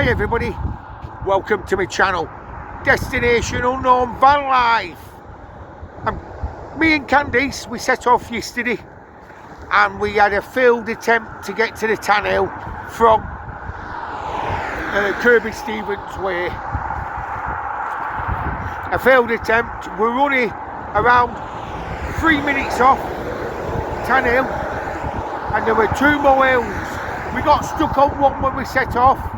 Hi everybody, welcome to my channel, Destination Unknown Van Life. Me and Candice, we set off yesterday and we had a failed attempt to get to the Tan Hill from Kirby Stevens Way. A failed attempt. We're only around 3 minutes off Tan Hill and there were 2 more hills. We got stuck on one when we set off,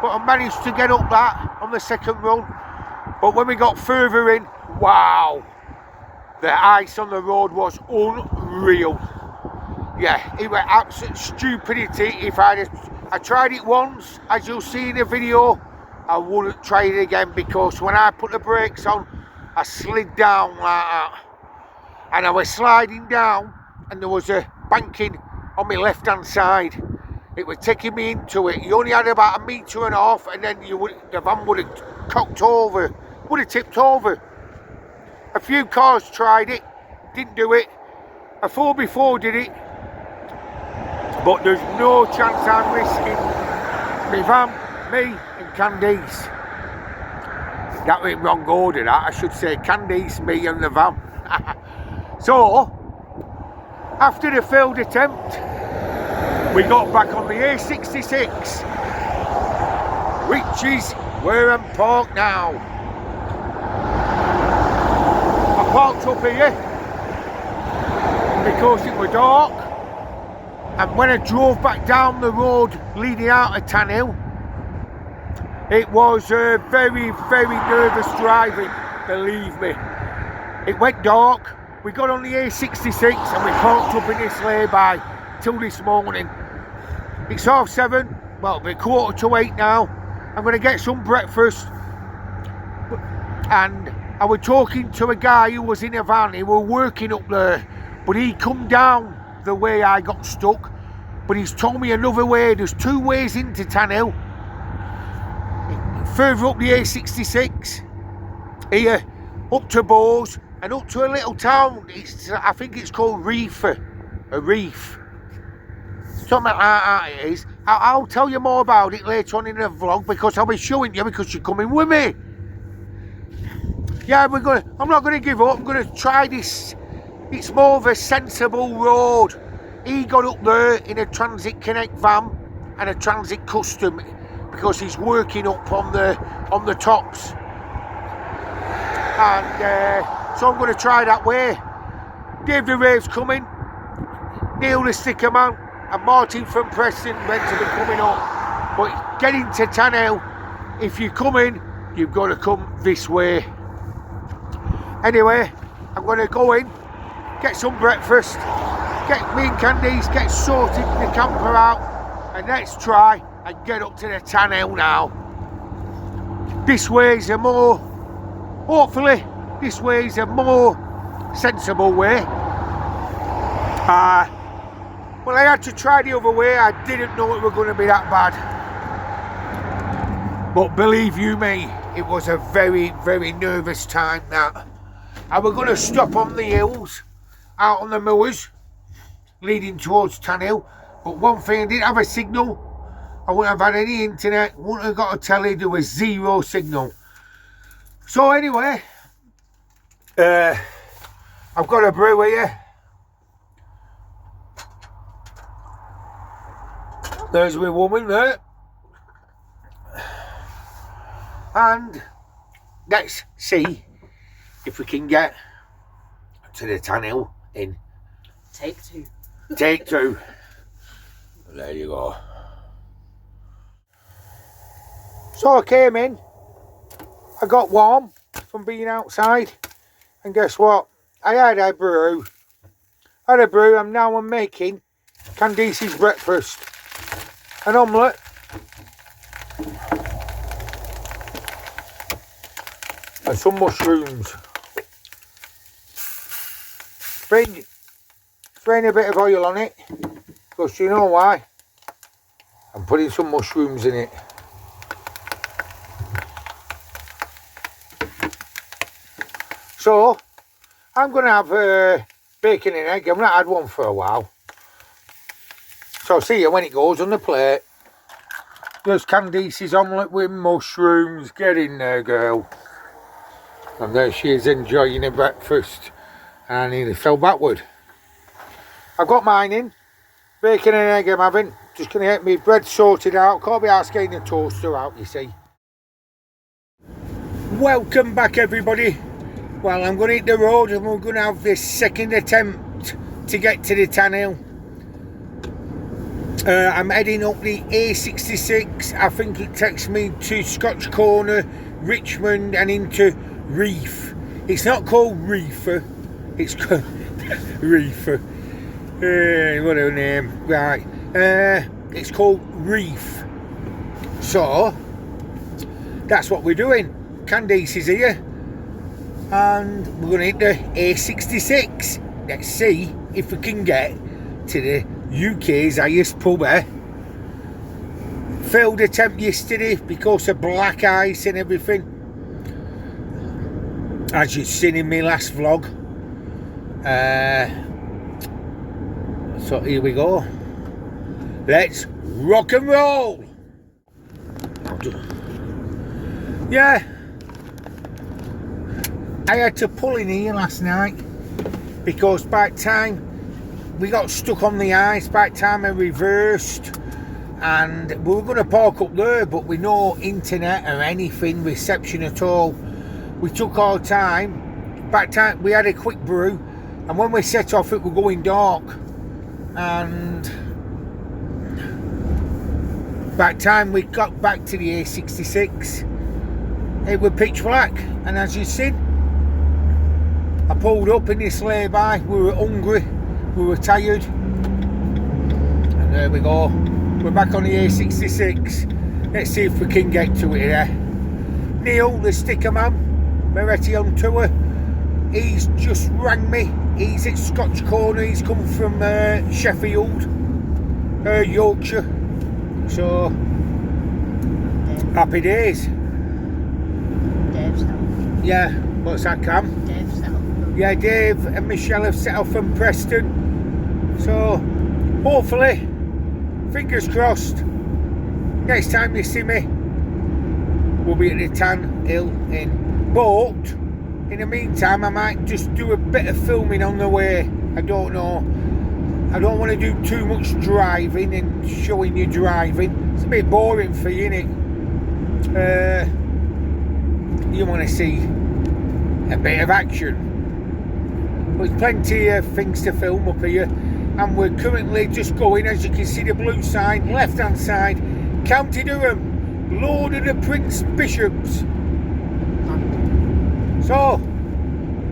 but I managed to get up that on the second run. But when we got further in, wow, the ice on the road was unreal. Yeah, it was absolute stupidity. If I tried it once, as you'll see in the video, I wouldn't try it again, because when I put the brakes on, I slid down like that. And I was sliding down and there was a banking on my left hand side. It was taking me into it. You only had about 1.5 meters and then the van would have cocked over, would have tipped over. A few cars tried it, didn't do it. A 4x4 did it, but there's no chance I'm risking my van, me and Candice. That went wrong order, that. I should say Candice, me and the van. So, after the failed attempt, we got back on the A66, which is where I'm parked now. I parked up here because it was dark, and when I drove back down the road leading out of Tan Hill, it was very, very nervous driving, believe me. It went dark, we got on the A66 and we parked up in this lay-by till this morning. It's 7:30, well, it's 7:45 now. I'm going to get some breakfast. And I was talking to a guy who was in a van. He was working up there, but he come down the way I got stuck. But he's told me another way. There's 2 ways into Tan Hill. Further up the A66, here, up to Bowes, and up to a little town. I think it's called Reef. Something like that it is. I'll tell you more about it later on in the vlog, because I'll be showing you, because you're coming with me. Yeah, I'm not gonna give up. I'm gonna try this. It's more of a sensible road. He got up there in a Transit Connect van and a Transit Custom, because he's working up on the tops. And so I'm gonna try that way. Dave the Rave's coming. Neil the Sticker Man and Martin from Preston meant to be coming up. But getting to Tan Hill, if you're coming, you've got to come this way. Anyway, I'm going to go in, get some breakfast, get me and Candice, get sorted the camper out, and let's try and get up to the Tan Hill now. This way is a more, hopefully, this way is a more sensible way. Well, I had to try the other way. I didn't know it was going to be that bad. But believe you me, it was a very, very nervous time that. I was going to stop on the hills, out on the moors, leading towards Tan Hill. But one thing, I didn't have a signal. I wouldn't have had any internet. Wouldn't have got a telly. There was 0 signal. So anyway, I've got a brew here. There's my woman there. And let's see if we can get to the Tan Hill in Take 2. Take 2. There you go. So I came in. I got warm from being outside. And guess what? I had a brew. I'm now making Candice's breakfast. An omelette, and some mushrooms. Spraying a bit of oil on it, because you know why? I'm putting some mushrooms in it. So, I'm going to have bacon and egg. I've not had one for a while. So I'll see you when it goes on the plate. There's Candice's omelette with mushrooms. Get in there, girl. And there she is enjoying her breakfast. And I nearly fell backward. I've got mine in. Bacon and egg I'm having. Just going to get my bread sorted out. Can't be asked getting the toaster out, you see. Welcome back, everybody. Well, I'm going to hit the road and we're going to have this second attempt to get to the Tan Hill. I'm heading up the A66. I think it takes me to Scotch Corner, Richmond and into Reef. It's not called Reefer, it's called Reefer. What a name. Right. It's called Reef. So, that's what we're doing. Candice is here. And we're going to hit the A66. Let's see if we can get to the UK's highest pub. Failed attempt yesterday because of black ice and everything, as you've seen in my last vlog. So here we go. Let's rock and roll. Yeah, I had to pull in here last night because by the time we got stuck on the ice, by the time I reversed, and we were going to park up there, but with no internet or anything, reception at all. We took our time. By the time we had a quick brew, and when we set off, it was going dark. And by the time we got back to the A66, it was pitch black. And as you see, I pulled up in this lay-by. We were hungry. We were tired, and there we go. We're back on the A66. Let's see if we can get to it there. Neil, the sticker man, Moretti on tour, he's just rang me. He's at Scotch Corner. He's come from Sheffield, Yorkshire. So, happy days. Dave's help. Yeah, what's that, Cam? Dave's help. Yeah, Dave and Michelle have set off from Preston. So, hopefully, fingers crossed, next time you see me, we'll be at the Tan Hill Inn. But, in the meantime, I might just do a bit of filming on the way. I don't know. I don't want to do too much driving and showing you driving. It's a bit boring for you, innit? You want to see a bit of action. There's plenty of things to film up here, and we're currently just going, as you can see the blue sign, left hand side, County Durham, Lord of the Prince Bishops. So,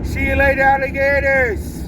see you later, alligators.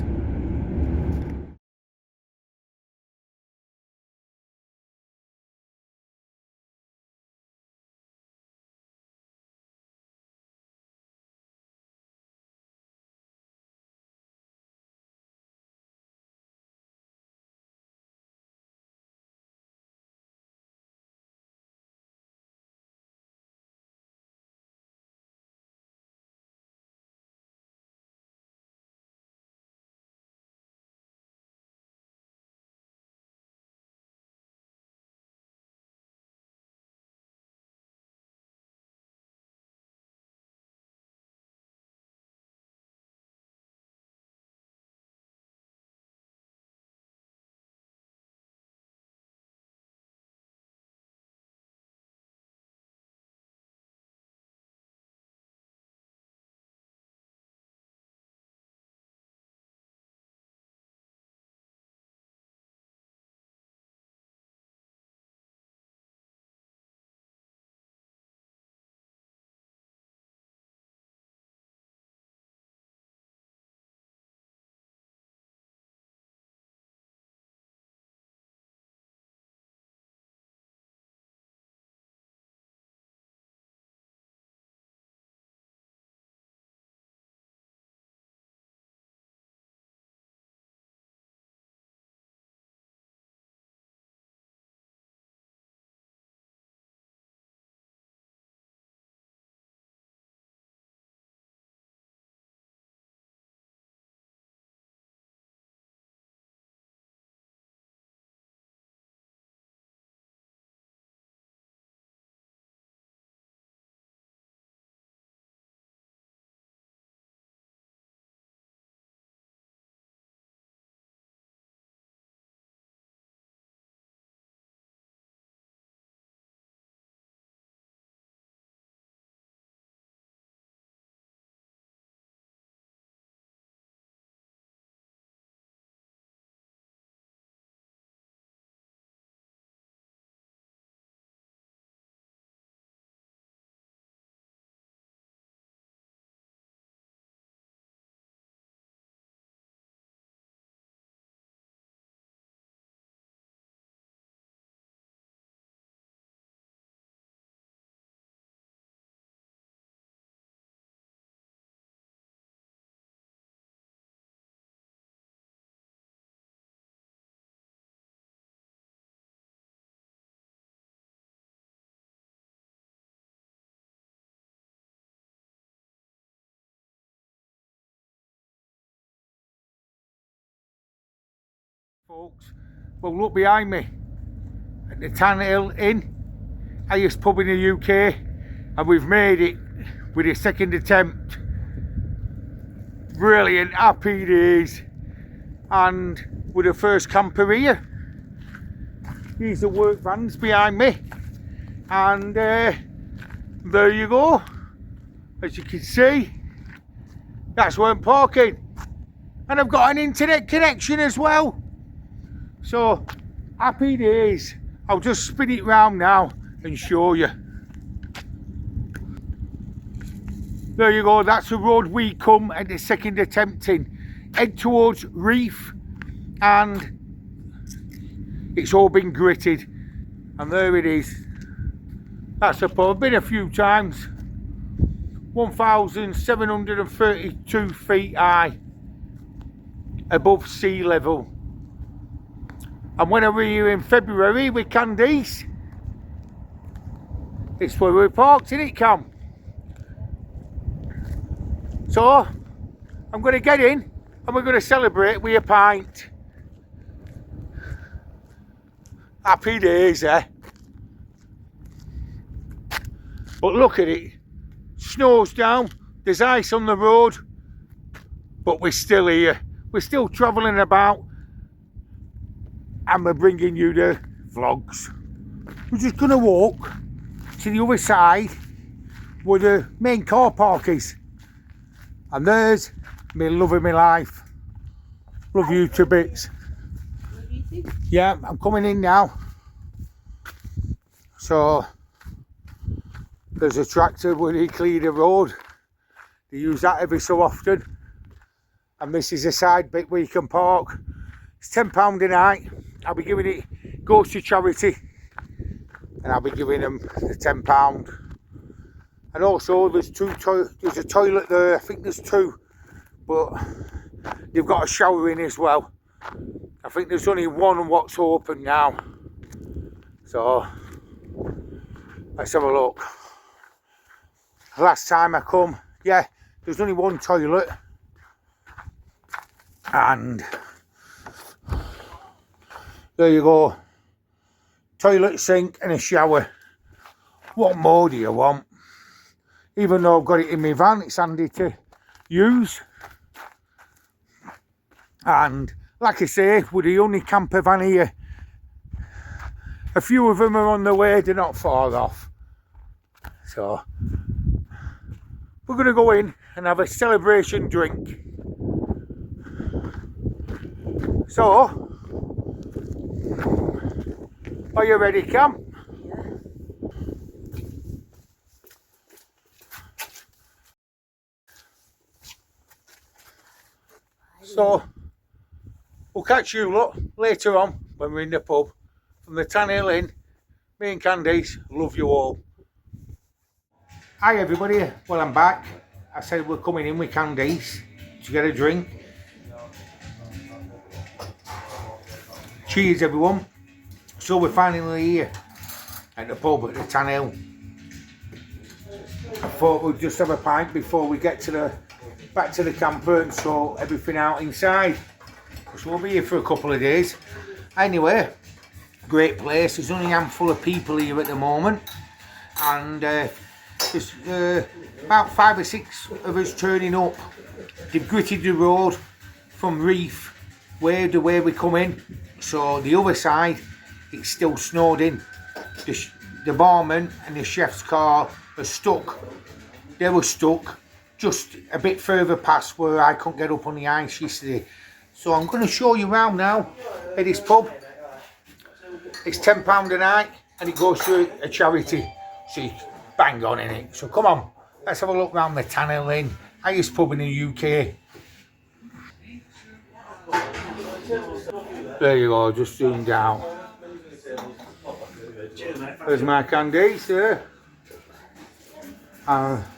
folks. Well, look behind me at the Tan Hill Inn, highest pub in the UK, and we've made it with a second attempt. Brilliant, happy days. And we're the first camper here. These are work vans behind me, and there you go. As you can see, that's where I'm parking, and I've got an internet connection as well. So happy days. I'll just spin it round now and show you. There you go, that's the road we come at the second attempt in. Head towards Reef, and it's all been gritted, and there it is. That's the pub. I've been a few times. 1,732 feet high above sea level. And when I were here in February with Candice, it's where we parked, innit, Cam? So I'm going to get in and we're going to celebrate with a pint. Happy days, eh? But look at it. Snow's down, there's ice on the road, but we're still here. We're still travelling about, and we're bringing you the vlogs. We're just going to walk to the other side where the main car park is. And there's me love of my life. Love you to bits. Yeah, I'm coming in now. So there's a tractor where they clear the road. They use that every so often. And this is a side bit where you can park. It's £10 a night. I'll be giving it, goes to charity. And I'll be giving them the £10. And also there's there's a toilet there. I think there's two. But they've got a shower in as well. I think there's only one what's open now. So let's have a look. Last time I come, yeah, there's only one toilet, and there you go, toilet, sink and a shower. What more do you want? Even though I've got it in my van, it's handy to use. And like I say, we're the only camper van here. A few of them are on the way, they're not far off. So we're going to go in and have a celebration drink. So, are you ready, Cam? Yeah. So, we'll catch you lot later on when we're in the pub. From the Tan Hill Inn, me and Candice, love you all. Hi everybody, well I'm back. I said we're coming in with Candice to get a drink. Cheers everyone. So we're finally here at the pub at the Tan Hill. I thought we'd just have a pint before we get to back to the camper and sort everything out inside. So we'll be here for a couple of days. Anyway, great place. There's only a handful of people here at the moment, and there's about 5 or 6 of us turning up. They've gritted the road from Reef where we come in, so the other side it's still snowed in. The barman and the chef's car are stuck. They were stuck just a bit further past where I couldn't get up on the ice yesterday. So I'm going to show you around now at this pub. It's £10 a night and it goes to a charity. So you bang on in it. So come on, let's have a look round the Tan Hill Inn, highest pub in the UK. There you go, just zoomed down. There's my Candice there.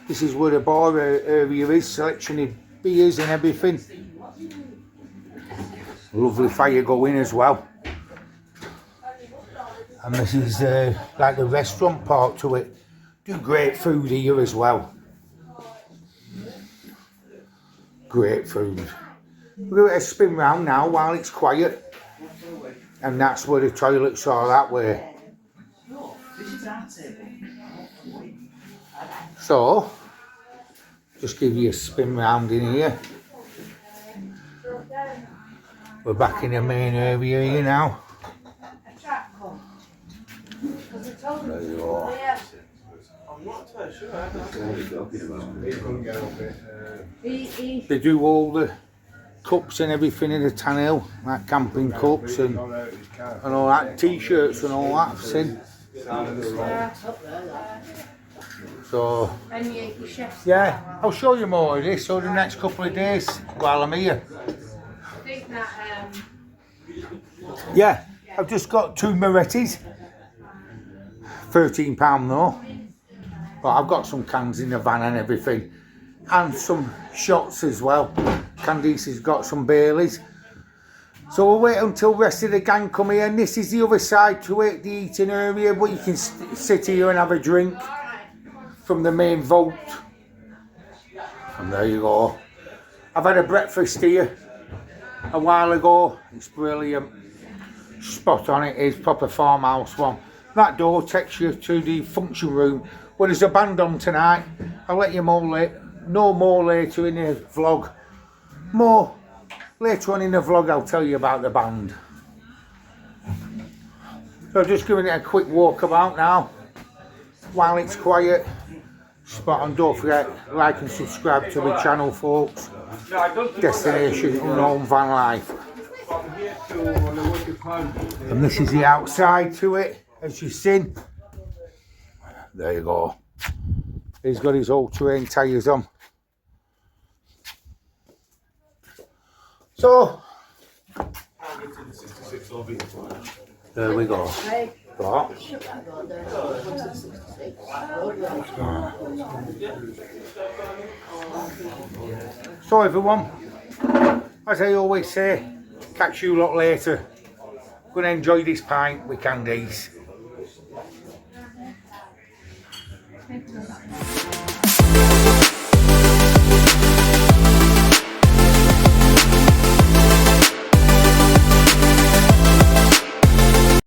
This is where the bar area is, selection of beers and everything. Lovely fire going as well. And this is like the restaurant part to it. Do great food here as well. Great food. We're going to spin round now while it's quiet. and that's where the toilets are that way. So, just give you a spin round in here. We're back in the main area here now. There you are. They do all the cups and everything in the Tan Hill, like camping cups and all that, t-shirts and all that I've seen. So, yeah, I'll show you more of this over the next couple of days while I'm here. Yeah, I've just got 2 Morettis, £13 though, but I've got some cans in the van and everything, and some shots as well. Candice has got some Baileys. So we'll wait until the rest of the gang come here, and this is the other side to it, the eating area, but you can sit here and have a drink from the main vault. And there you go. I've had a breakfast here a while ago. It's brilliant. Spot on it is, proper farmhouse one. That door takes you to the function room where there's a band on tonight. I'll let you know more later in the vlog. More later on in the vlog, I'll tell you about the band. So just giving it a quick walk about now while it's quiet. Spot on, don't forget, like and subscribe to the channel, folks. Destination Unknown Van Life. And this is the outside to it, as you've seen. There you go. He's got his all-terrain tyres on. So, there we go. Right. So everyone, as I always say, catch you lot later. Gonna enjoy this pint with Candice.